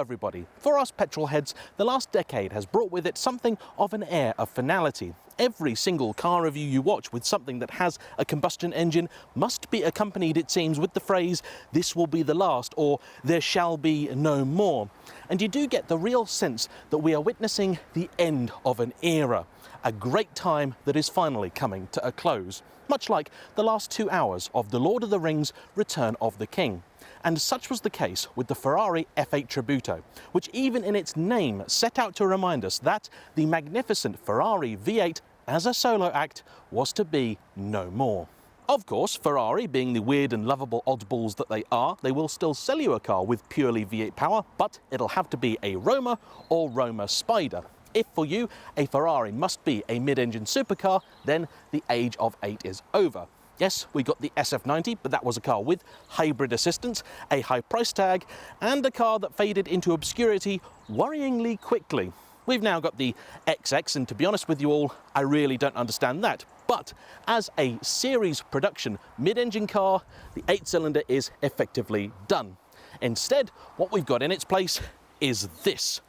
everybody. For us petrol heads, the last decade has brought with it something of an air of finality. Every single car review you watch with something that has a combustion engine must be accompanied, it seems, with the phrase, "This will be the last," or "There shall be no more." And you do get the real sense that we are witnessing the end of an era, a great time that is finally coming to a close, much like the last 2 hours of The Lord of the Rings: Return of the King. And such was the case with the Ferrari F8 Tributo, which even in its name set out to remind us that the magnificent Ferrari V8 as a solo act was to be no more. Of course, Ferrari, being the weird and lovable oddballs that they are, they will still sell you a car with purely V8 power, but it'll have to be a Roma or Roma Spider. If for you a Ferrari must be a mid-engine supercar, then the age of 8 is over. Yes, we got the SF90, but that was a car with hybrid assistance, a high price tag, and a car that faded into obscurity worryingly quickly. We've now got the XX, and to be honest with you all, I really don't understand that. But as a series production mid-engine car, the 8-cylinder is effectively done. Instead, what we've got in its place is this,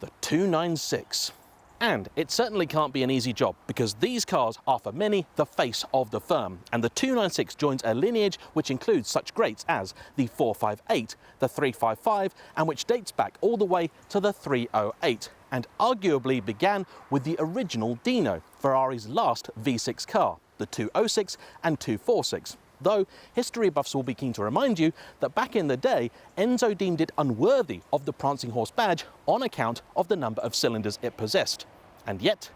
the 296. And it certainly can't be an easy job, because these cars are for many the face of the firm, and the 296 joins a lineage which includes such greats as the 458, the 355, and which dates back all the way to the 308, and arguably began with the original Dino, Ferrari's last V6 car, the 206 and 246. Though history buffs will be keen to remind you that back in the day, Enzo deemed it unworthy of the prancing horse badge on account of the number of cylinders it possessed. And yet,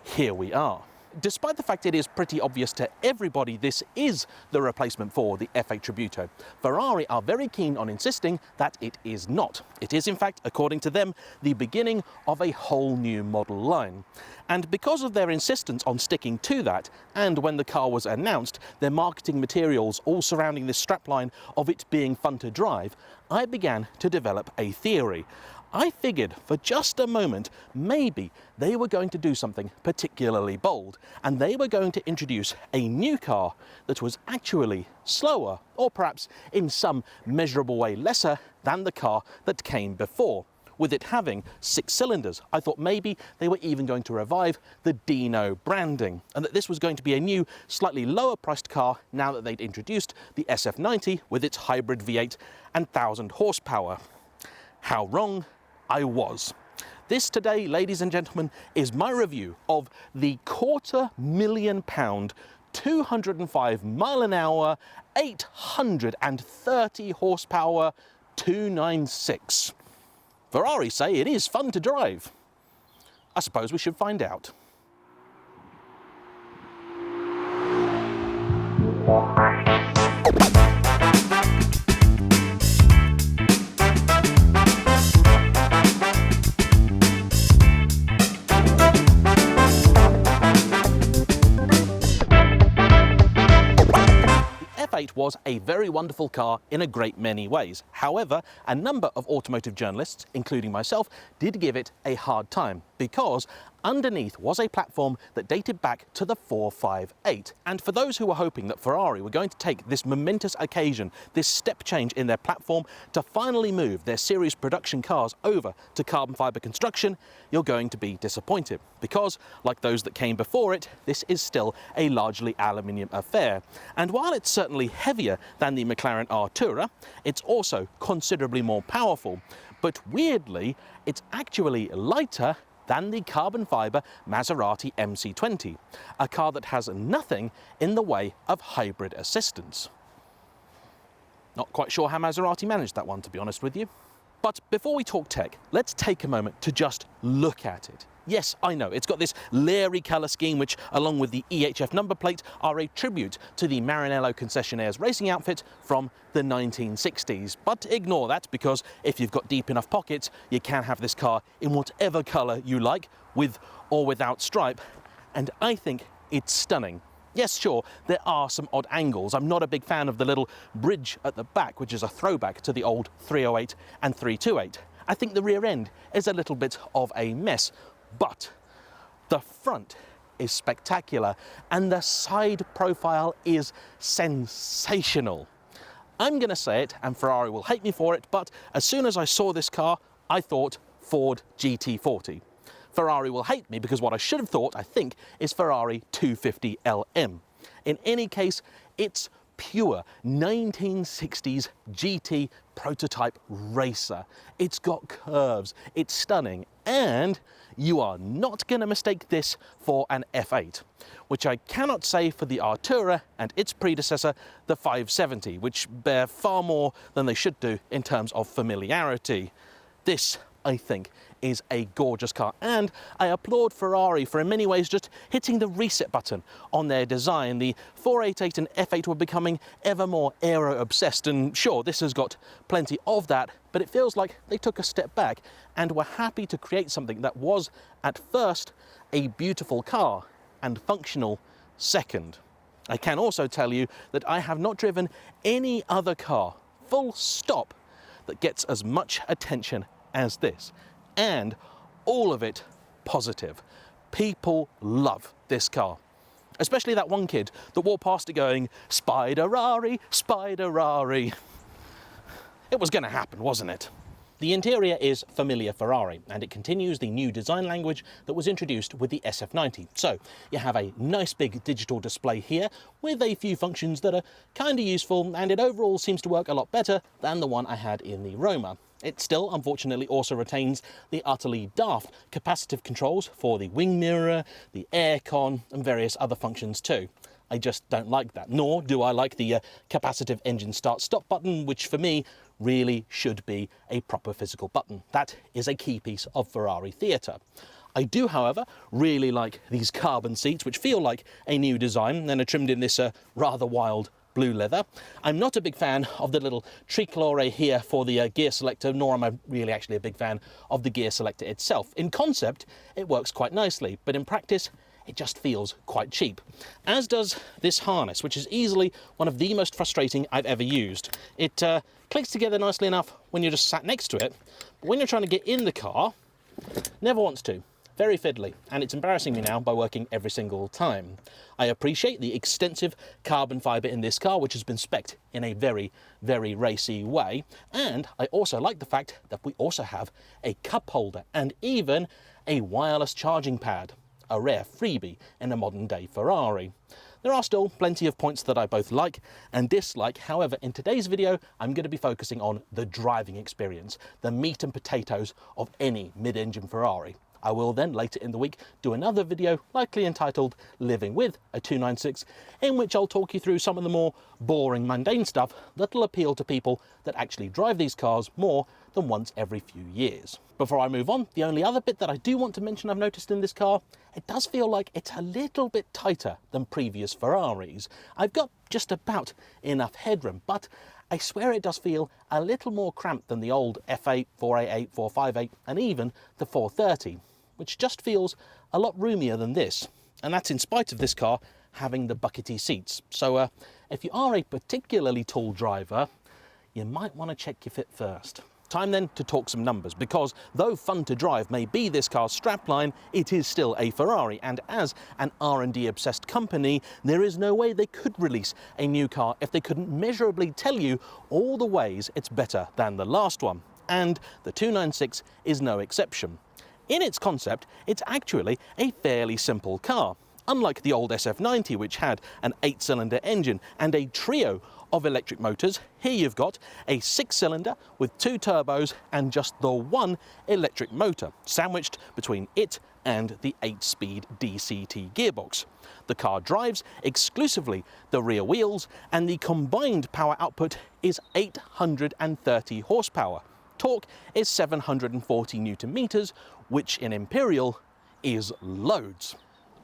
here we are. Despite the fact it is pretty obvious to everybody this is the replacement for the F8 Tributo, Ferrari are very keen on insisting that it is not. It is in fact, according to them, the beginning of a whole new model line. And because of their insistence on sticking to that, and when the car was announced, their marketing materials all surrounding this strapline of it being fun to drive, I began to develop a theory. I figured for just a moment, maybe they were going to do something particularly bold, and they were going to introduce a new car that was actually slower, or perhaps in some measurable way lesser than the car that came before. With it having 6 cylinders, I thought maybe they were even going to revive the Dino branding, and that this was going to be a new, slightly lower priced car now that they'd introduced the SF90 with its hybrid V8 and 1000 horsepower. How wrong I was. This today, ladies and gentlemen, is my review of the £250,000, 205 mile an hour, 830 horsepower 296. Ferrari say it is fun to drive. I suppose we should find out. F8 was a very wonderful car in a great many ways. However, a number of automotive journalists, including myself, did give it a hard time because underneath was a platform that dated back to the 458. And for those who were hoping that Ferrari were going to take this momentous occasion, this step change in their platform to finally move their series production cars over to carbon fibre construction, you're going to be disappointed because, like those that came before it, this is still a largely aluminium affair. And while it's certainly heavier than the McLaren Artura, it's also considerably more powerful. But weirdly, it's actually lighter than the carbon fibre Maserati MC20, a car that has nothing in the way of hybrid assistance. Not quite sure how Maserati managed that one, to be honest with you. But before we talk tech, let's take a moment to just look at it. Yes, I know, it's got this leery colour scheme which, along with the EHF number plate, are a tribute to the Maranello concessionaire's racing outfit from the 1960s. But ignore that, because if you've got deep enough pockets, you can have this car in whatever colour you like, with or without stripe, and I think it's stunning. Yes, sure, there are some odd angles. I'm not a big fan of the little bridge at the back, which is a throwback to the old 308 and 328. I think the rear end is a little bit of a mess, but the front is spectacular and the side profile is sensational. I'm going to say it, and Ferrari will hate me for it, but as soon as I saw this car, I thought Ford GT40. Ferrari will hate me because what I should have thought, I think, is Ferrari 250 LM. In any case, it's pure 1960s GT prototype racer. It's got curves, it's stunning, and you are not going to mistake this for an F8, which I cannot say for the Artura and its predecessor, the 570, which bear far more than they should do in terms of familiarity. This, I think, is a gorgeous car, and I applaud Ferrari for in many ways just hitting the reset button on their design. The 488 and F8 were becoming ever more aero obsessed, and sure, this has got plenty of that, but it feels like they took a step back and were happy to create something that was at first a beautiful car and functional second. I can also tell you that I have not driven any other car, full stop, that gets as much attention as this. And all of it positive. People love this car. Especially that one kid that walked past it going, "Spider-Rari, Spider-Rari." It was going to happen, wasn't it? The interior is familiar Ferrari, and it continues the new design language that was introduced with the SF90. So you have a nice big digital display here with a few functions that are kind of useful, and it overall seems to work a lot better than the one I had in the Roma. It still, unfortunately, also retains the utterly daft capacitive controls for the wing mirror, the aircon, and various other functions too. I just don't like that, nor do I like the capacitive engine start-stop button, which for me really should be a proper physical button. That is a key piece of Ferrari theatre. I do, however, really like these carbon seats, which feel like a new design and are trimmed in this rather wild blue leather. I'm not a big fan of the little tricolore here for the gear selector, nor am I really actually a big fan of the gear selector itself. In concept, it works quite nicely, but in practice, it just feels quite cheap. As does this harness, which is easily one of the most frustrating I've ever used. It clicks together nicely enough when you're just sat next to it, but when you're trying to get in the car, never wants to. Very fiddly, and it's embarrassing me now by working every single time. I appreciate the extensive carbon fibre in this car, which has been spec'd in a very, very racy way, and I also like the fact that we also have a cup holder and even a wireless charging pad, a rare freebie in a modern day Ferrari. There are still plenty of points that I both like and dislike. However, in today's video, I'm going to be focusing on the driving experience, the meat and potatoes of any mid-engine Ferrari. I will then later in the week do another video, likely entitled Living with a 296, in which I'll talk you through some of the more boring, mundane stuff that'll appeal to people that actually drive these cars more than once every few years. Before I move on, the only other bit that I do want to mention I've noticed in this car, it does feel like it's a little bit tighter than previous Ferraris. I've got just about enough headroom, but I swear it does feel a little more cramped than the old F8, 488, 458, and even the 430, which just feels a lot roomier than this. And that's in spite of this car having the buckety seats. So if you are a particularly tall driver, you might want to check your fit first. Time then to talk some numbers, because though fun to drive may be this car's strapline, it is still a Ferrari, and as an R&D obsessed company, there is no way they could release a new car if they couldn't measurably tell you all the ways it's better than the last one. And the 296 is no exception. In its concept, it's actually a fairly simple car. Unlike the old SF90, which had an 8-cylinder engine and a trio of electric motors, here you've got a 6-cylinder with 2 turbos and just the one electric motor, sandwiched between it and the 8-speed DCT gearbox. The car drives exclusively the rear wheels, and the combined power output is 830 horsepower. Torque is 740 newton meters, which in Imperial is loads.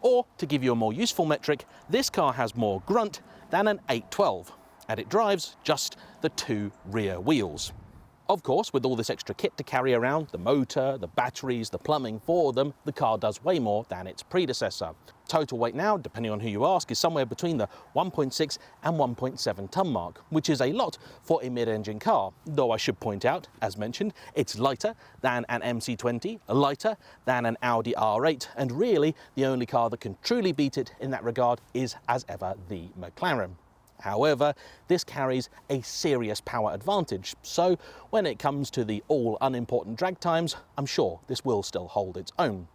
Or, to give you a more useful metric, this car has more grunt than an 812, and it drives just the 2 rear wheels. Of course, with all this extra kit to carry around, the motor, the batteries, the plumbing for them, the car does way more than its predecessor. Total weight now, depending on who you ask, is somewhere between the 1.6 and 1.7 tonne mark, which is a lot for a mid-engine car, though I should point out, as mentioned, it's lighter than an MC20, lighter than an Audi R8, and really the only car that can truly beat it in that regard is, as ever, the McLaren. However, this carries a serious power advantage, so when it comes to the all unimportant drag times, I'm sure this will still hold its own.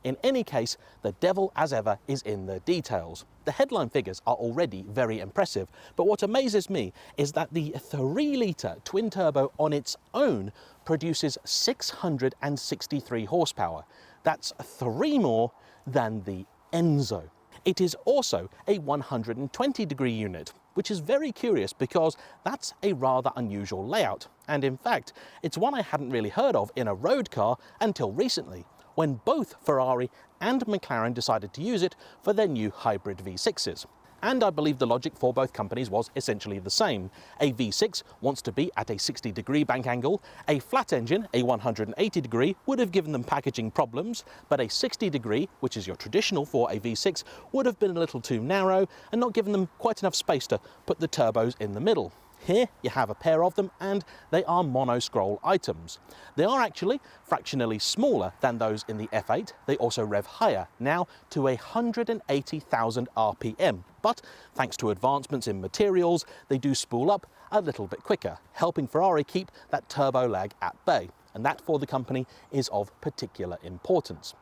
In any case, the devil as ever is in the details. The headline figures are already very impressive, but what amazes me is that the 3-litre twin turbo on its own produces 663 horsepower. That's 3 more than the Enzo. It is also a 120-degree unit, which is very curious because that's a rather unusual layout. And in fact, it's one I hadn't really heard of in a road car until recently, when both Ferrari and McLaren decided to use it for their new hybrid V6s. And I believe the logic for both companies was essentially the same. A V6 wants to be at a 60-degree bank angle, a flat engine, a 180-degree, would have given them packaging problems, but a 60-degree, which is your traditional for a V6, would have been a little too narrow and not given them quite enough space to put the turbos in the middle. Here you have a pair of them and they are mono-scroll items. They are actually fractionally smaller than those in the F8. They also rev higher, now to 180,000 RPM. But thanks to advancements in materials, they do spool up a little bit quicker, helping Ferrari keep that turbo lag at bay. And that for the company is of particular importance.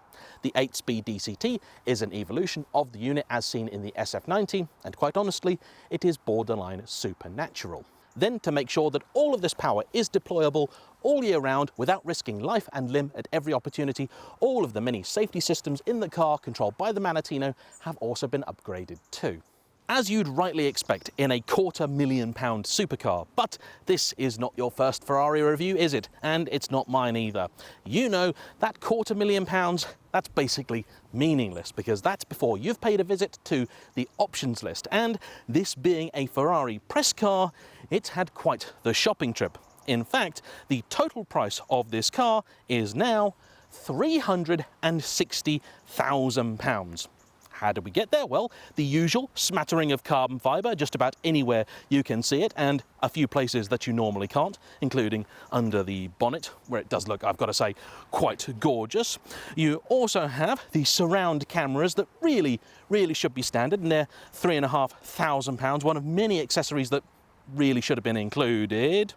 The 8-speed DCT is an evolution of the unit as seen in the SF90, and quite honestly, it is borderline supernatural. Then, to make sure that all of this power is deployable all year round without risking life and limb at every opportunity, all of the many safety systems in the car controlled by the Manettino have also been upgraded too. As you'd rightly expect in a £250,000 supercar, but this is not your first Ferrari review, is it? And it's not mine either. You know, that £250,000, that's basically meaningless, because that's before you've paid a visit to the options list. And this being a Ferrari press car, it's had quite the shopping trip. In fact, the total price of this car is now £360,000. How did we get there? Well, the usual smattering of carbon fibre, just about anywhere you can see it, and a few places that you normally can't, including under the bonnet, where it does look, I've got to say, quite gorgeous. You also have the surround cameras that really should be standard, and they're £3,500, one of many accessories that really should have been included.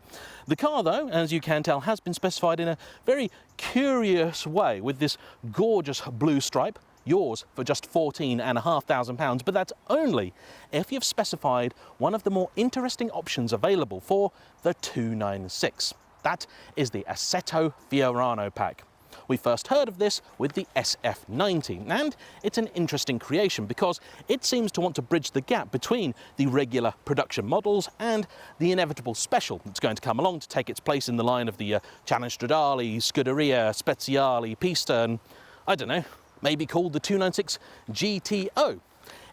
The car, though, as you can tell, has been specified in a very curious way with this gorgeous blue stripe, yours for just £14,500, but that's only if you've specified one of the more interesting options available for the 296. That is the Assetto Fiorano pack. We first heard of this with the SF90, and it's an interesting creation because it seems to want to bridge the gap between the regular production models and the inevitable special that's going to come along to take its place in the line of the Challenge Stradale, Scuderia, Speziale, Pista, and I don't know, maybe called the 296 GTO.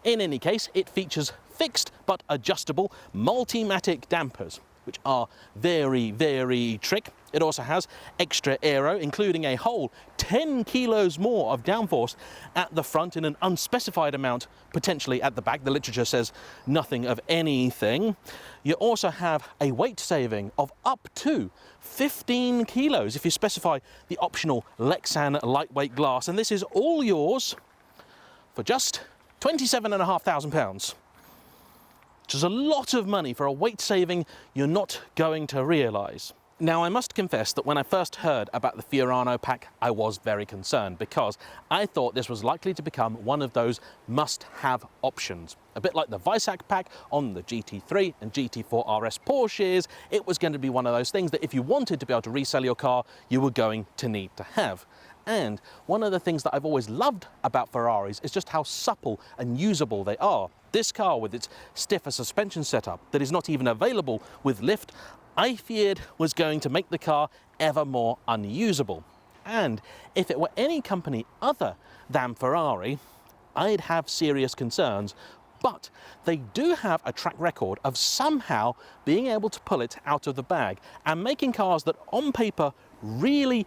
In any case, it features fixed but adjustable multi-matic dampers, which are very trick. It also has extra aero, including a whole 10 kilos more of downforce at the front in an unspecified amount, potentially at the back. The literature says nothing of anything. You also have a weight saving of up to 15 kilos if you specify the optional Lexan lightweight glass, and this is all yours for just £27,500. Which is a lot of money for a weight saving you're not going to realise. Now, I must confess that when I first heard about the Fiorano pack, I was very concerned because I thought this was likely to become one of those must-have options. A bit like the Weissach pack on the GT3 and GT4 RS Porsches, it was going to be one of those things that if you wanted to be able to resell your car, you were going to need to have. And one of the things that I've always loved about Ferraris is just how supple and usable they are. This car, with its stiffer suspension setup that is not even available with lift, I feared was going to make the car ever more unusable. And if it were any company other than Ferrari, I'd have serious concerns. But they do have a track record of somehow being able to pull it out of the bag and making cars that on paper really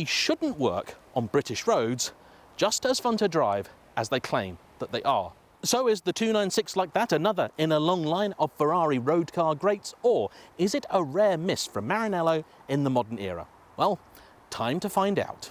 shouldn't work on British roads just as fun to drive as they claim that they are. So is the 296 like that another in a long line of Ferrari road car greats, or is it a rare miss from Maranello in the modern era? Well, time to find out.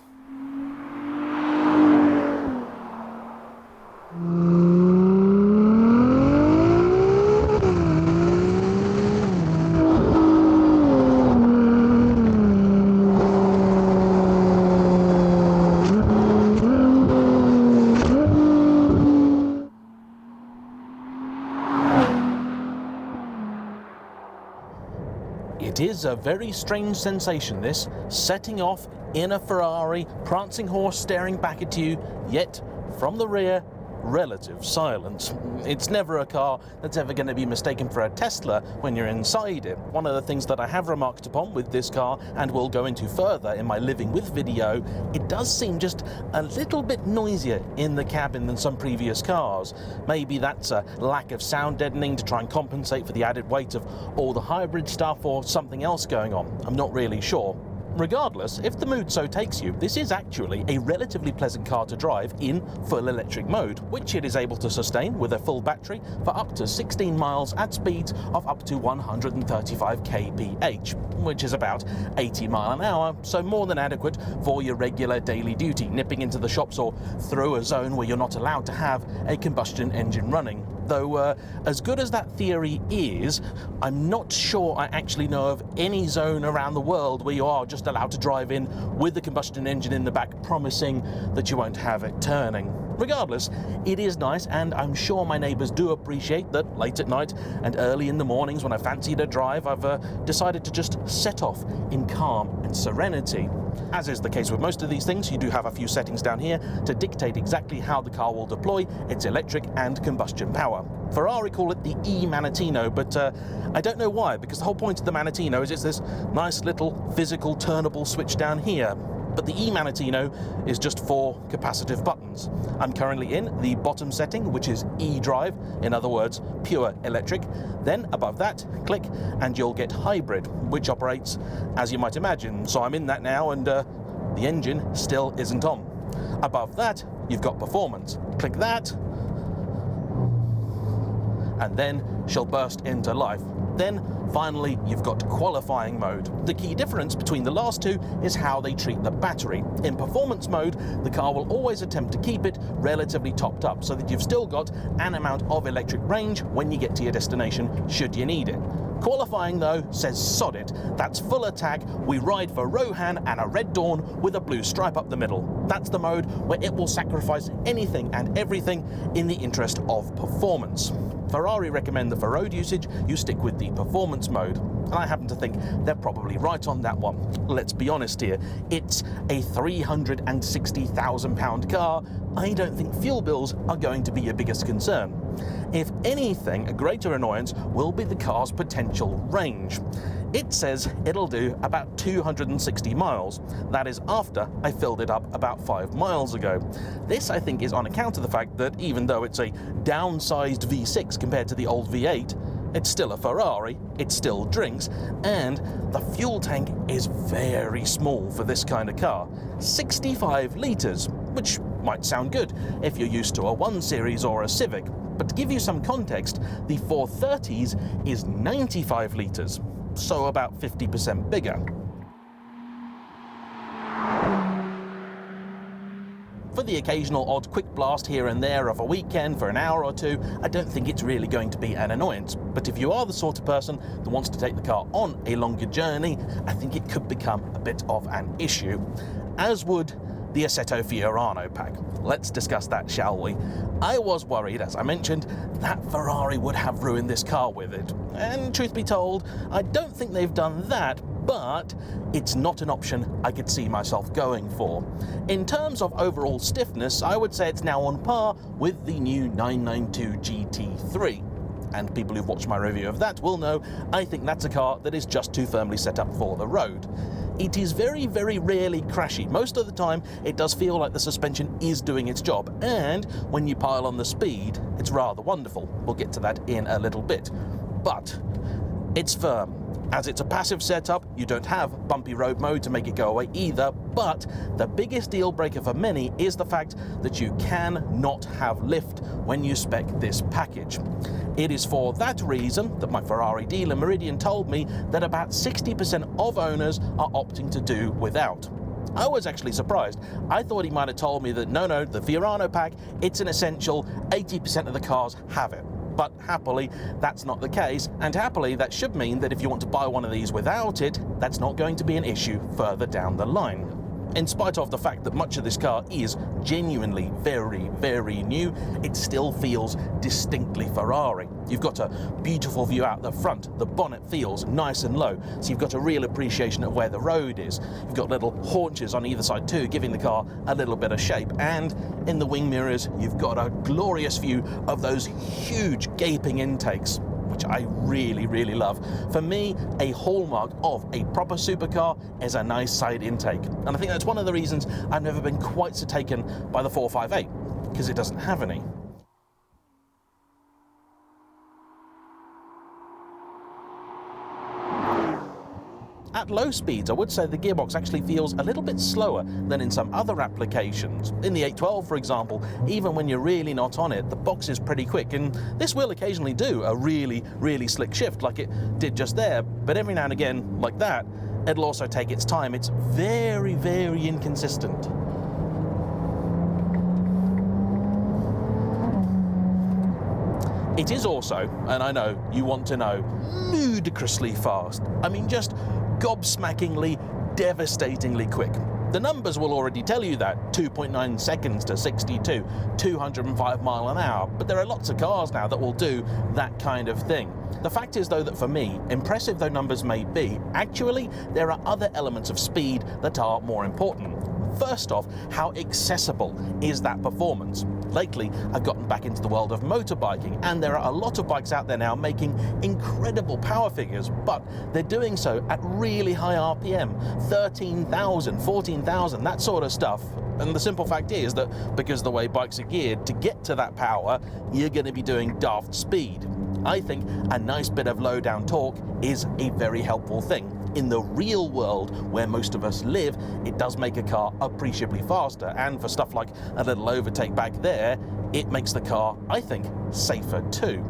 It is a very strange sensation, this, setting off in a Ferrari, prancing horse staring back at you, yet from the rear, relative silence. It's never a car that's ever going to be mistaken for a Tesla when you're inside it. One of the things that I have remarked upon with this car, and will go into further in my living with video, it does seem just a little bit noisier in the cabin than some previous cars. Maybe that's a lack of sound deadening to try and compensate for the added weight of all the hybrid stuff, or something else going on. I'm not really sure. Regardless, if the mood so takes you, this is actually a relatively pleasant car to drive in full electric mode, which it is able to sustain with a full battery for up to 16 miles at speeds of up to 135 kph, which is about 80 miles an hour, so more than adequate for your regular daily duty, nipping into the shops or through a zone where you're not allowed to have a combustion engine running. Though, as good as that theory is, I'm not sure I actually know of any zone around the world where you are just allowed to drive in with the combustion engine in the back, promising that you won't have it turning. Regardless, it is nice, and I'm sure my neighbours do appreciate that late at night and early in the mornings when I fancy a drive, I've decided to just set off in calm and serenity. As is the case with most of these things, you do have a few settings down here to dictate exactly how the car will deploy its electric and combustion power. Ferrari call it the E-Manettino, but I don't know why, because the whole point of the Manettino is it's this nice little physical turnable switch down here. But the E-Manettino is just 4 capacitive buttons. I'm currently in the bottom setting, which is E-Drive, in other words, pure electric. Then above that, click, and you'll get hybrid, which operates as you might imagine. So I'm in that now, and the engine still isn't on. Above that, you've got performance. Click that, and then she'll burst into life. Then, finally, you've got qualifying mode. The key difference between the last two is how they treat the battery. In performance mode, the car will always attempt to keep it relatively topped up so that you've still got an amount of electric range when you get to your destination, should you need it. Qualifying, though, says sod it. That's full attack. We ride for Rohan and a red dawn with a blue stripe up the middle. That's the mode where it will sacrifice anything and everything in the interest of performance. Ferrari recommend that for road usage, you stick with the performance mode. And I happen to think they're probably right on that one. Let's be honest here, it's a £360,000 car. I don't think fuel bills are going to be your biggest concern. If anything, a greater annoyance will be the car's potential range. It says it'll do about 260 miles. That is after I filled it up about 5 miles ago. This, I think, is on account of the fact that even though it's a downsized V6 compared to the old V8, it's still a Ferrari, it still drinks, and the fuel tank is very small for this kind of car. 65 litres, which might sound good if you're used to a 1 Series or a Civic. But to give you some context, the 430s is 95 litres, so about 50% bigger. For the occasional odd quick blast here and there of a weekend for an hour or two, I don't think it's really going to be an annoyance. But if you are the sort of person that wants to take the car on a longer journey, I think it could become a bit of an issue, as would the Assetto Fiorano pack. Let's discuss that, shall we? I was worried, as I mentioned, that Ferrari would have ruined this car with it. And truth be told, I don't think they've done that, but it's not an option I could see myself going for. In terms of overall stiffness, I would say it's now on par with the new 992 GT3. And people who've watched my review of that will know I think that's a car that is just too firmly set up for the road. It is very, very rarely crashy. Most of the time, it does feel like the suspension is doing its job, and when you pile on the speed, it's rather wonderful. We'll get to that in a little bit. But it's firm. As it's a passive setup, you don't have bumpy road mode to make it go away either, but the biggest deal breaker for many is the fact that you cannot have lift when you spec this package. It is for that reason that my Ferrari dealer Meridian told me that about 60% of owners are opting to do without. I was actually surprised. I thought he might have told me that no, the Fiorano pack, it's an essential, 80% of the cars have it. But happily, that's not the case, and happily that should mean that if you want to buy one of these without it, that's not going to be an issue further down the line. In spite of the fact that much of this car is genuinely very, very new, it still feels distinctly Ferrari. You've got a beautiful view out the front, the bonnet feels nice and low, so you've got a real appreciation of where the road is. You've got little haunches on either side too, giving the car a little bit of shape, and in the wing mirrors you've got a glorious view of those huge gaping intakes, which I really, really love. For me, a hallmark of a proper supercar is a nice side intake. And I think that's one of the reasons I've never been quite so taken by the 458, because it doesn't have any. At low speeds, I would say the gearbox actually feels a little bit slower than in some other applications. In the 812, for example, even when you're really not on it, the box is pretty quick, and this will occasionally do a really, really slick shift like it did just there, but every now and again, like that, it'll also take its time. It's very, very inconsistent. It is also, and I know you want to know, ludicrously fast. I mean, just gobsmackingly, devastatingly quick. The numbers will already tell you that, 2.9 seconds to 62, 205 miles an hour, but there are lots of cars now that will do that kind of thing. The fact is, though, that for me, impressive though numbers may be, actually there are other elements of speed that are more important. First off, how accessible is that performance? Lately, I've gotten back into the world of motorbiking, and there are a lot of bikes out there now making incredible power figures, but they're doing so at really high RPM, 13,000, 14,000, that sort of stuff. And the simple fact is that because of the way bikes are geared, to get to that power, you're going to be doing daft speed. I think a nice bit of low down torque is a very helpful thing. In the real world, where most of us live, it does make a car appreciably faster, and for stuff like a little overtake back there, it makes the car, I think, safer too.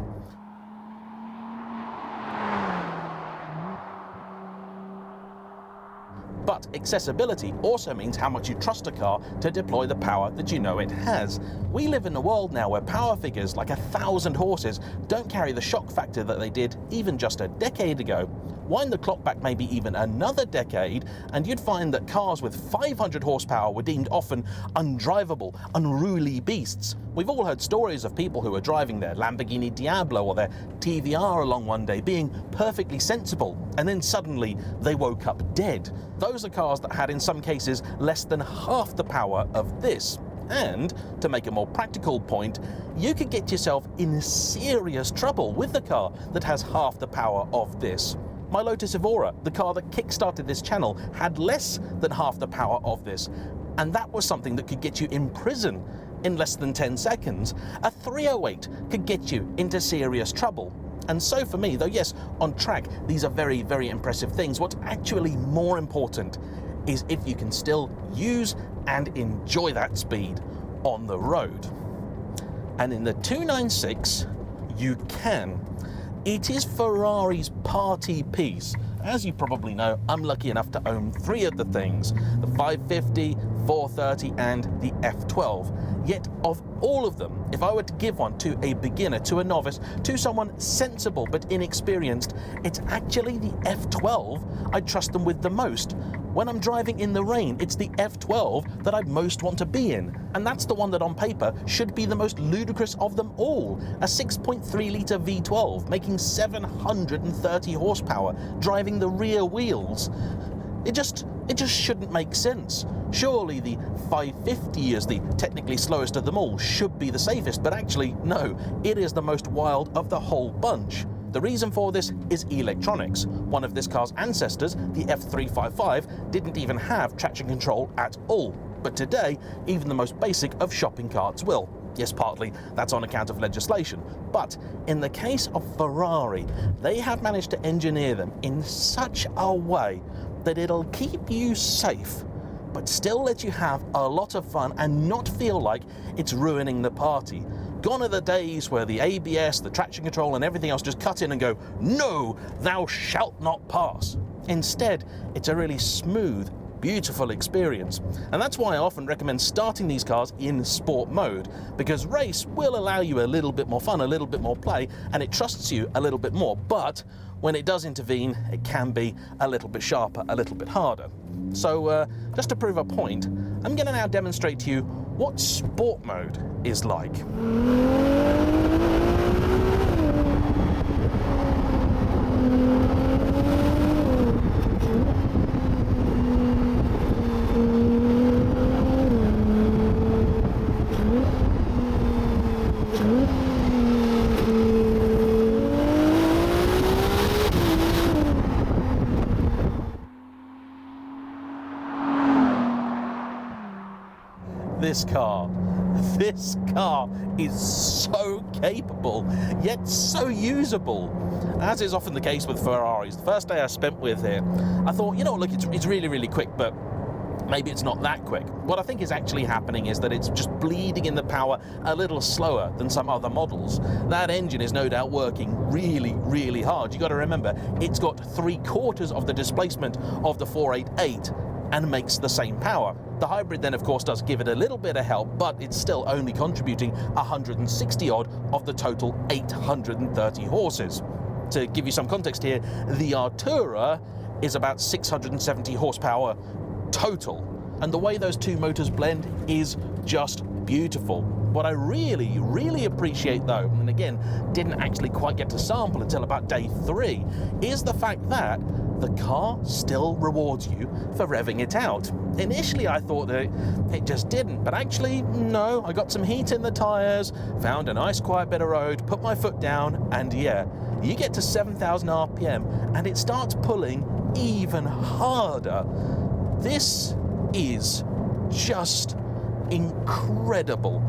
But accessibility also means how much you trust a car to deploy the power that you know it has. We live in a world now where power figures like 1,000 horses don't carry the shock factor that they did even just a decade ago. Wind the clock back maybe even another decade, and you'd find that cars with 500 horsepower were deemed often undrivable, unruly beasts. We've all heard stories of people who were driving their Lamborghini Diablo or their TVR along one day being perfectly sensible, and then suddenly they woke up dead. Those are cars that had in some cases less than half the power of this. And, to make a more practical point, you could get yourself in serious trouble with the car that has half the power of this. My Lotus Evora, the car that kick-started this channel, had less than half the power of this, and that was something that could get you in prison in less than 10 seconds. A 308 could get you into serious trouble. And so for me, though yes, on track, these are very, very impressive things, what's actually more important is if you can still use and enjoy that speed on the road. And in the 296, you can. It is Ferrari's party piece. As you probably know, I'm lucky enough to own 3 of the things, the 550, 430 and the F12. Yet of all of them, if I were to give one to a beginner, to a novice, to someone sensible but inexperienced, it's actually the F12 I trust them with the most. When I'm driving in the rain, it's the F12 that I most want to be in. And that's the one that on paper should be the most ludicrous of them all. A 6.3 litre V12 making 730 horsepower, driving the rear wheels. It just shouldn't make sense. Surely the 550 as the technically slowest of them all should be the safest, but actually no, it is the most wild of the whole bunch. The reason for this is electronics. One of this car's ancestors, the F355, didn't even have traction control at all. But today, even the most basic of shopping carts will. Yes, partly that's on account of legislation. But in the case of Ferrari, they have managed to engineer them in such a way that it'll keep you safe, but still let you have a lot of fun and not feel like it's ruining the party. Gone are the days where the ABS, the traction control and everything else just cut in and go, "No, thou shalt not pass." Instead, it's a really smooth, beautiful experience. And that's why I often recommend starting these cars in sport mode, because race will allow you a little bit more fun, a little bit more play, and it trusts you a little bit more. But when it does intervene, it can be a little bit sharper, a little bit harder. So just to prove a point, I'm going to now demonstrate to you what sport mode is like. This car is so capable, yet so usable. As is often the case with Ferraris, the first day I spent with it, I thought, you know, look, it's really, really quick, but maybe it's not that quick. What I think is actually happening is that it's just bleeding in the power a little slower than some other models. That engine is no doubt working really, really hard. You got to remember, it's got 3/4 of the displacement of the 488 and makes the same power. The hybrid then of course does give it a little bit of help, but it's still only contributing 160 odd of the total 830 horses. To give you some context here, the Artura is about 670 horsepower total, and the way those two motors blend is just beautiful. What I really, really appreciate though, and again, didn't actually quite get to sample until about day 3, is the fact that the car still rewards you for revving it out. Initially I thought that it just didn't, but actually no, I got some heat in the tyres, found a nice quiet bit of road, put my foot down, and yeah, you get to 7,000 RPM and it starts pulling even harder. This is just incredible.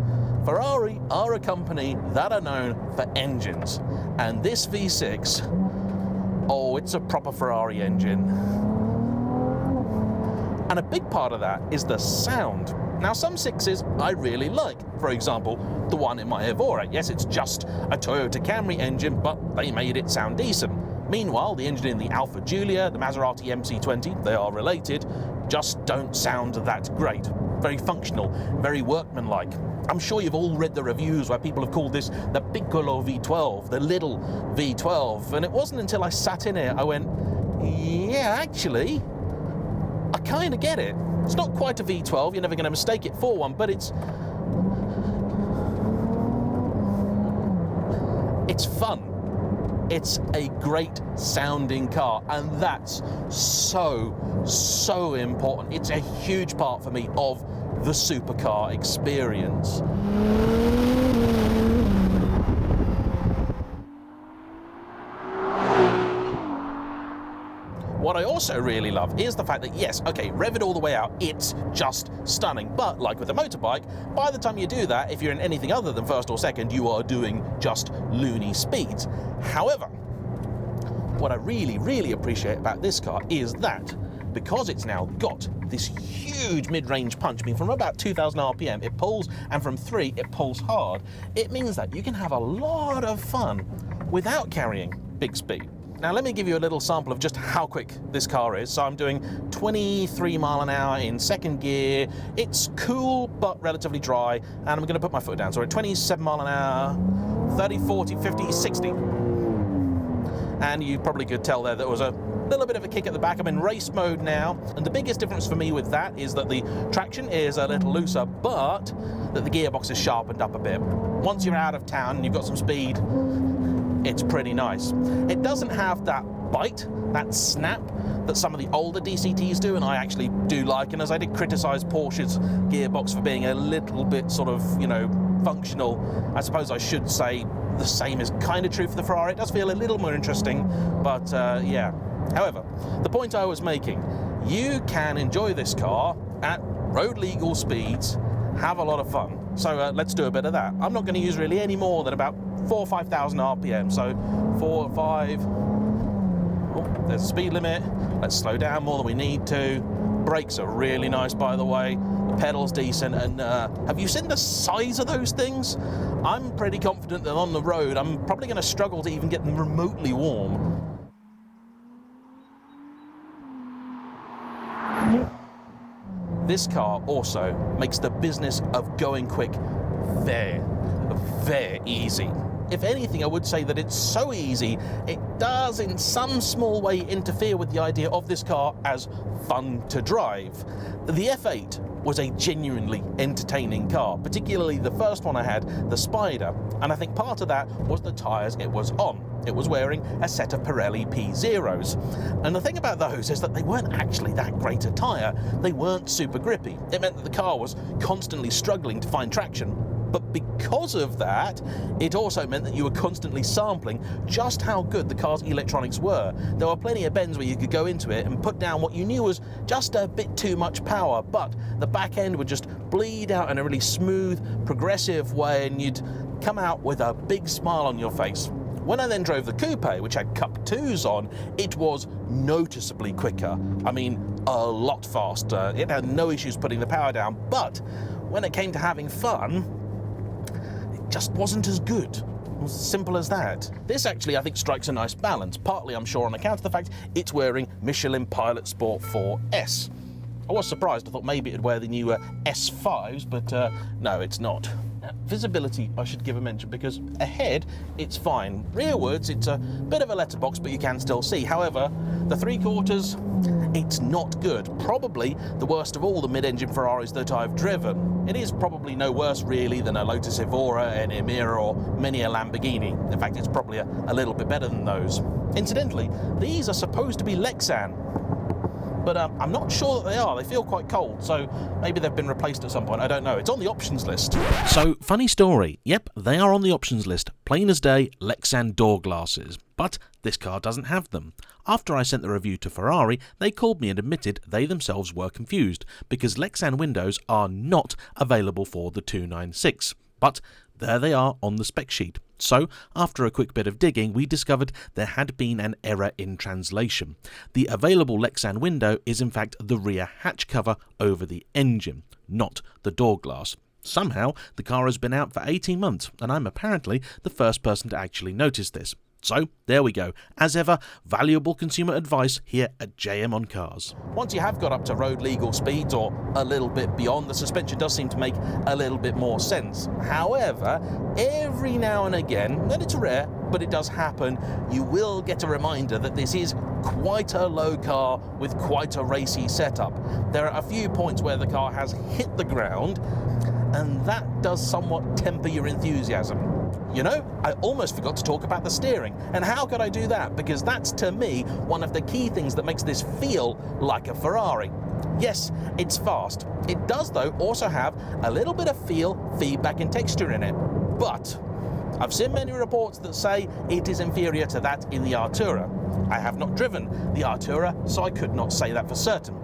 Ferrari are a company that are known for engines, and this V6, oh, it's a proper Ferrari engine. And a big part of that is the sound. Now, some 6s I really like. For example, the one in my Evora. Yes, it's just a Toyota Camry engine, but they made it sound decent. Meanwhile, the engine in the Alfa Giulia, the Maserati MC20, they are related, just don't sound that great. Very functional, very workmanlike. I'm sure you've all read the reviews where people have called this the Piccolo V12, the little V12, and it wasn't until I sat in it I went, yeah, actually, I kind of get it. It's not quite a V12, you're never going to mistake it for one, but it's fun. It's a great sounding car, and that's so important. It's a huge part for me of the supercar experience. What I also really love is the fact that, yes, okay, rev it all the way out, it's just stunning. But like with a motorbike, by the time you do that, if you're in anything other than first or second, you are doing just loony speeds. However, what I really, really appreciate about this car is that because it's now got this huge mid-range punch, I mean, from about 2,000 RPM it pulls, and from 3 it pulls hard, it means that you can have a lot of fun without carrying big speed. Now let me give you a little sample of just how quick this car is. So I'm doing 23 mile an hour in second gear. It's cool but relatively dry, and I'm going to put my foot down. So we're at 27 mile an hour, 30, 40, 50, 60. And you probably could tell there was a little bit of a kick at the back. I'm in race mode now, and the biggest difference for me with that is that the traction is a little looser, but that the gearbox is sharpened up a bit. Once you're out of town and you've got some speed, it's pretty nice. It doesn't have that bite, that snap that some of the older DCTs do, and I actually do like. And as I did criticize Porsche's gearbox for being a little bit sort of, you know, functional, I suppose I should say the same is kind of true for the Ferrari. It does feel a little more interesting, but yeah. However, the point I was making, you can enjoy this car at road legal speeds, have a lot of fun. So let's do a bit of that. I'm not going to use really any more than about 4,000 or 5,000 RPM. So 4 or 5. Oh, there's a speed limit. Let's slow down more than we need to. Brakes are really nice, by the way. The pedal's decent. And have you seen the size of those things? I'm pretty confident that on the road, I'm probably going to struggle to even get them remotely warm. this car also makes the business of going quick very, very easy. If anything, I would say that it's so easy, it does in some small way interfere with the idea of this car as fun to drive. The F8 was a genuinely entertaining car, particularly the first one I had, the Spider, and I think part of that was the tyres it was on. It was wearing Assetto Fiorano P0s. And the thing about those is that they weren't actually that great a tyre. They weren't super grippy. It meant that the car was constantly struggling to find traction. But because of that, it also meant that you were constantly sampling just how good the car's electronics were. There were plenty of bends where you could go into it and put down what you knew was just a bit too much power, but the back end would just bleed out in a really smooth, progressive way, and you'd come out with a big smile on your face. When I then drove the coupe, which had Cup 2s on, it was noticeably quicker. I mean, a lot faster. It had no issues putting the power down, but when it came to having fun, it just wasn't as good. It was as simple as that. This actually, I think, strikes a nice balance, partly, I'm sure, on account of the fact it's wearing Michelin Pilot Sport 4S. I was surprised. I thought maybe it'd wear the new S5s, but no, it's not. Visibility, I should give a mention, because ahead it's fine. Rearwards it's a bit of a letterbox, but you can still see. However, the three-quarters, it's not good. Probably the worst of all the mid-engine Ferraris that I've driven. It is probably no worse really than a Lotus Evora, an Emira, or many a Lamborghini. In fact, it's probably a little bit better than those. Incidentally, these are supposed to be Lexan, but I'm not sure that they are. They feel quite cold, so maybe they've been replaced at some point. I don't know. It's on the options list. So, funny story. Yep, they are on the options list. Plain as day, Lexan door glasses. But this car doesn't have them. After I sent the review to Ferrari, they called me and admitted they themselves were confused, because Lexan windows are not available for the 296. But there they are on the spec sheet. So, after a quick bit of digging, we discovered there had been an error in translation. The available Lexan window is in fact the rear hatch cover over the engine, not the door glass. Somehow, the car has been out for 18 months, and I'm apparently the first person to actually notice this. So, there we go. As ever, valuable consumer advice here at JM on Cars. Once you have got up to road legal speeds or a little bit beyond, the suspension does seem to make a little bit more sense. However, every now and again, and it's rare, but it does happen, you will get a reminder that this is quite a low car with quite a racy setup. There are a few points where the car has hit the ground, and that does somewhat temper your enthusiasm. You know, I almost forgot to talk about the steering. And how could I do that? Because that's, to me, one of the key things that makes this feel like a Ferrari. Yes, it's fast. It does, though, also have a little bit of feel, feedback and texture in it. But I've seen many reports that say it is inferior to that in the Artura. I have not driven the Artura, so I could not say that for certain.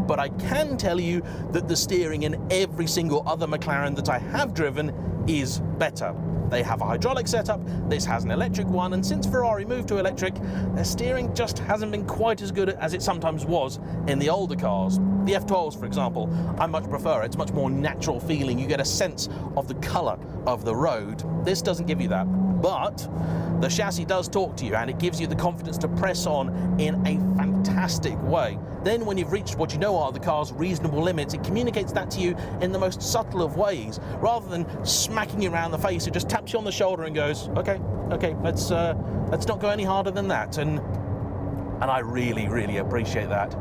But I can tell you that the steering in every single other McLaren that I have driven is better. They have a hydraulic setup, this has an electric one, and since Ferrari moved to electric, their steering just hasn't been quite as good as it sometimes was in the older cars. The F12s, for example, I much prefer. It's much more natural feeling. You get a sense of the colour of the road. This doesn't give you that. But the chassis does talk to you, and it gives you the confidence to press on in a fantastic way. Then when you've reached what you know are the car's reasonable limits, it communicates that to you in the most subtle of ways. Rather than smacking you around the face, it just taps you on the shoulder and goes, okay, let's not go any harder than that. And I really, really appreciate that.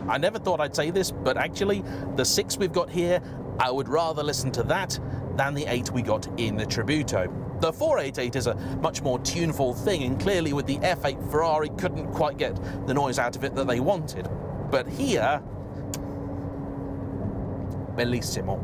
I never thought I'd say this, but actually, the 6 we've got here, I would rather listen to that than the 8 we got in the Tributo. The 488 is a much more tuneful thing, and clearly with the F8 Ferrari couldn't quite get the noise out of it that they wanted. But here, bellissimo.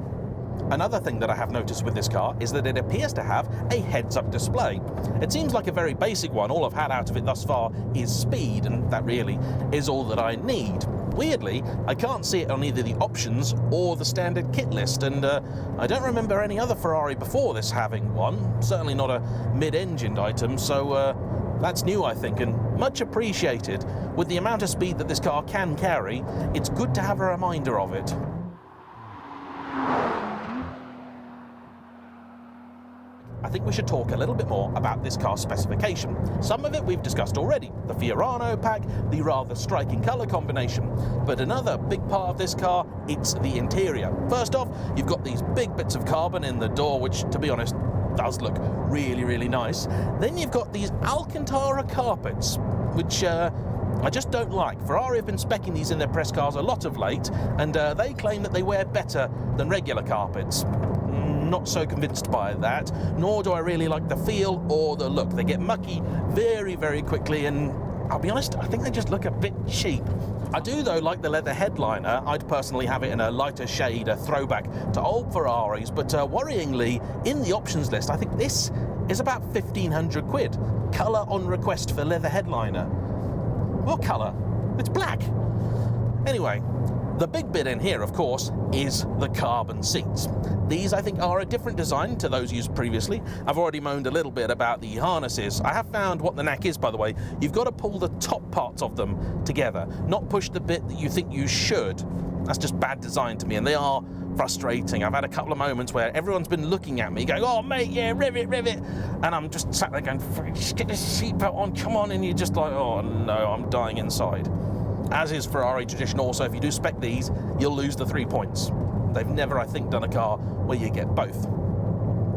Another thing that I have noticed with this car is that it appears to have a heads-up display. It seems like a very basic one. All I've had out of it thus far is speed, and that really is all that I need. Weirdly, I can't see it on either the options or the standard kit list, and I don't remember any other Ferrari before this having one, certainly not a mid-engined item, so that's new, I think, and much appreciated. With the amount of speed that this car can carry, it's good to have a reminder of it. I think we should talk a little bit more about this car's specification. Some of it we've discussed already, the Fiorano pack, the rather striking colour combination. But another big part of this car, it's the interior. First off, you've got these big bits of carbon in the door, which, to be honest, does look really, really nice. Then you've got these Alcantara carpets, which I just don't like. Ferrari have been speccing these in their press cars a lot of late, and they claim that they wear better than regular carpets. Not so convinced by that, nor do I really like the feel or the look. They get mucky very, very quickly, and I'll be honest, I think they just look a bit cheap. I do, though, like the leather headliner. I'd personally have it in a lighter shade, a throwback to old Ferraris, but worryingly, in the options list, I think this is about 1,500 quid. Colour on request for leather headliner. What colour? It's black. Anyway, the big bit in here, of course, is the carbon seats. These, I think, are a different design to those used previously. I've already moaned a little bit about the harnesses. I have found what the knack is, by the way. You've got to pull the top parts of them together, not push the bit that you think you should. That's just bad design to me, and they are frustrating. I've had a couple of moments where everyone's been looking at me going, "Oh mate, yeah, rivet, rivet," and I'm just sat there going, "Just get the seatbelt on, come on," and you're just like, "Oh no, I'm dying inside." As is Ferrari tradition also, if you do spec these, you'll lose the 3 points. They've never, I think, done a car where you get both.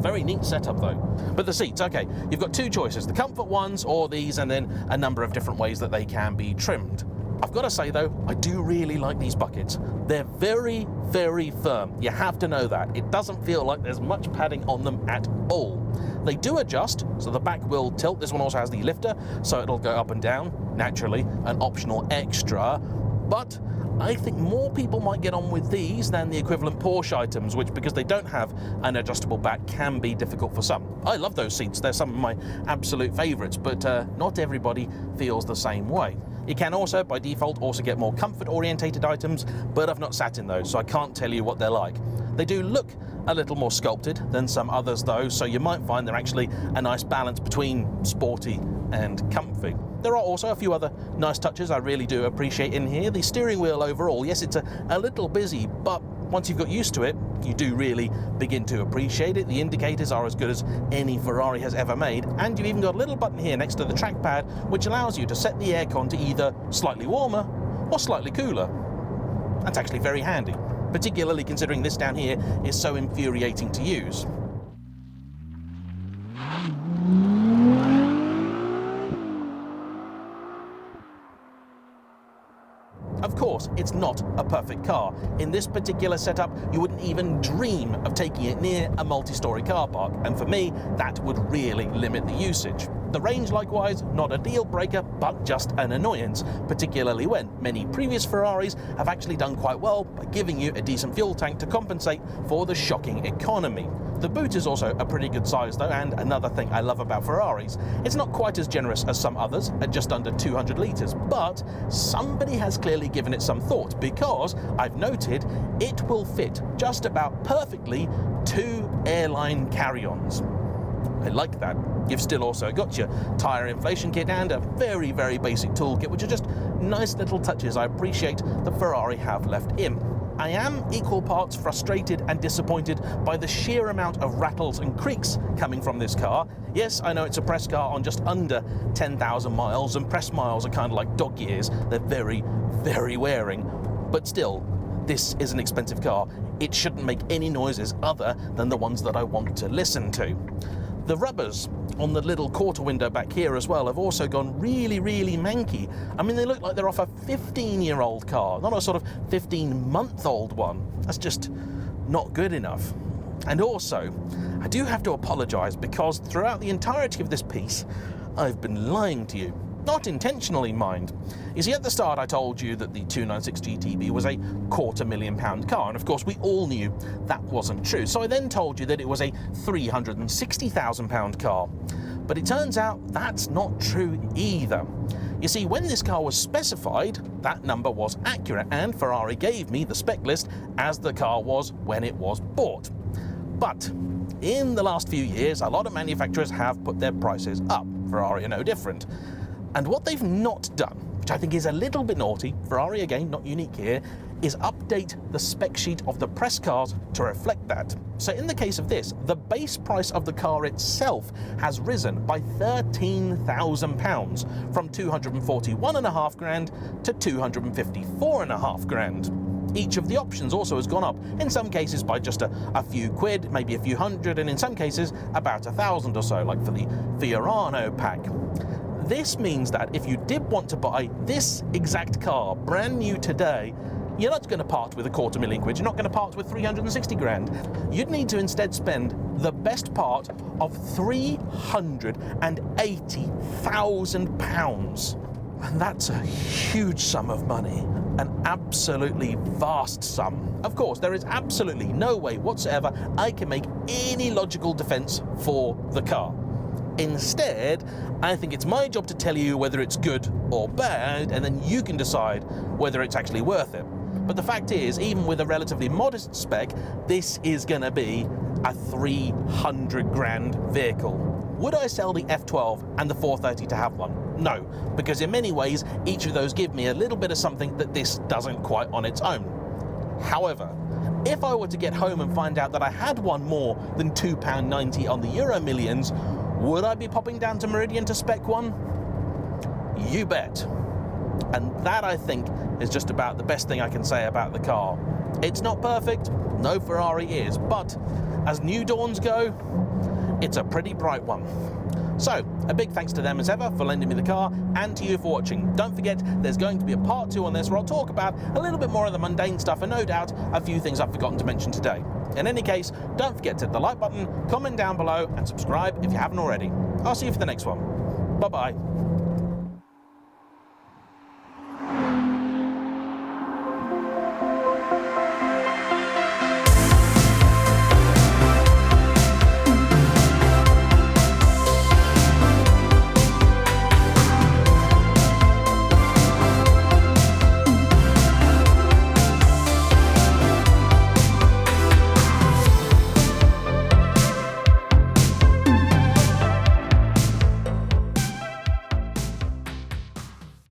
Very neat setup though. But the seats, okay, you've got two choices, the comfort ones or these, and then a number of different ways that they can be trimmed. I've got to say though, I do really like these buckets. They're very, very firm. You have to know that. It doesn't feel like there's much padding on them at all. They do adjust, so the back will tilt. This one also has the lifter, so it'll go up and down, naturally, an optional extra. But I think more people might get on with these than the equivalent Porsche items, which, because they don't have an adjustable back, can be difficult for some. I love those seats. They're some of my absolute favourites, but not everybody feels the same way. You can also, by default, also get more comfort-orientated items, but I've not sat in those, so I can't tell you what they're like. They do look a little more sculpted than some others, though, so you might find they're actually a nice balance between sporty and comfy. There are also a few other nice touches I really do appreciate in here. The steering wheel overall, yes, it's a little busy, but once you've got used to it, you do really begin to appreciate it. The indicators are as good as any Ferrari has ever made, and you've even got a little button here next to the trackpad which allows you to set the aircon to either slightly warmer or slightly cooler. That's actually very handy, particularly considering this down here is so infuriating to use. Of course, it's not a perfect car. In this particular setup, you wouldn't even dream of taking it near a multi-storey car park, and for me, that would really limit the usage. The range, likewise, not a deal breaker, but just an annoyance, particularly when many previous Ferraris have actually done quite well by giving you a decent fuel tank to compensate for the shocking economy. The boot is also a pretty good size though, and another thing I love about Ferraris, it's not quite as generous as some others at just under 200 litres, but somebody has clearly given it some thought, because I've noted it will fit just about perfectly 2 airline carry-ons. I like that. You've still also got your tyre inflation kit and a very, very basic toolkit, which are just nice little touches I appreciate the Ferrari have left in. I am equal parts frustrated and disappointed by the sheer amount of rattles and creaks coming from this car. Yes, I know it's a press car on just under 10,000 miles, and press miles are kind of like dog years. They're very, very wearing. But still, this is an expensive car. It shouldn't make any noises other than the ones that I want to listen to. The rubbers on the little quarter window back here as well have also gone really, really manky. I mean, they look like they're off a 15-year-old car, not a sort of 15-month-old one. That's just not good enough. And also, I do have to apologise, because throughout the entirety of this piece, I've been lying to you. Not intentionally, mind. You see, at the start I told you that the 296 GTB was a £250,000 car, and of course we all knew that wasn't true. So I then told you that it was a £360,000 car. But it turns out that's not true either. You see, when this car was specified, that number was accurate, and Ferrari gave me the spec list as the car was when it was bought. But in the last few years, a lot of manufacturers have put their prices up. Ferrari are no different. And what they've not done which I think is a little bit naughty, Ferrari again, not unique here, is update the spec sheet of the press cars to reflect that. So in the case of this, the base price of the car itself has risen by £13,000 from 241.5 grand to 254.5 grand. Each of the options also has gone up, in some cases by just a few quid, maybe a few hundred, and in some cases about 1,000 or so, like for the Fiorano pack. This means that if you did want to buy this exact car brand new today, you're not going to part with £250,000 quid, you're not going to part with 360 grand. You'd need to instead spend the best part of £380,000. And that's a huge sum of money, an absolutely vast sum. Of course, there is absolutely no way whatsoever I can make any logical defense for the car. Instead, I think it's my job to tell you whether it's good or bad, and then you can decide whether it's actually worth it. But the fact is, even with a relatively modest spec, this is going to be a 300 grand vehicle. Would I sell the F12 and the 430 to have one? No, because in many ways, each of those give me a little bit of something that this doesn't quite on its own. However, if I were to get home and find out that I had one more than £2.90 on the Euro Millions, would I be popping down to Meridian to spec one? You bet. And that, I think, is just about the best thing I can say about the car. It's not perfect, no Ferrari is, but as new dawns go, it's a pretty bright one. So, a big thanks to them as ever for lending me the car, and to you for watching. Don't forget, there's going to be a part 2 on this where I'll talk about a little bit more of the mundane stuff, and no doubt a few things I've forgotten to mention today. In any case, don't forget to hit the like button, comment down below, and subscribe if you haven't already. I'll see you for the next one. Bye-bye.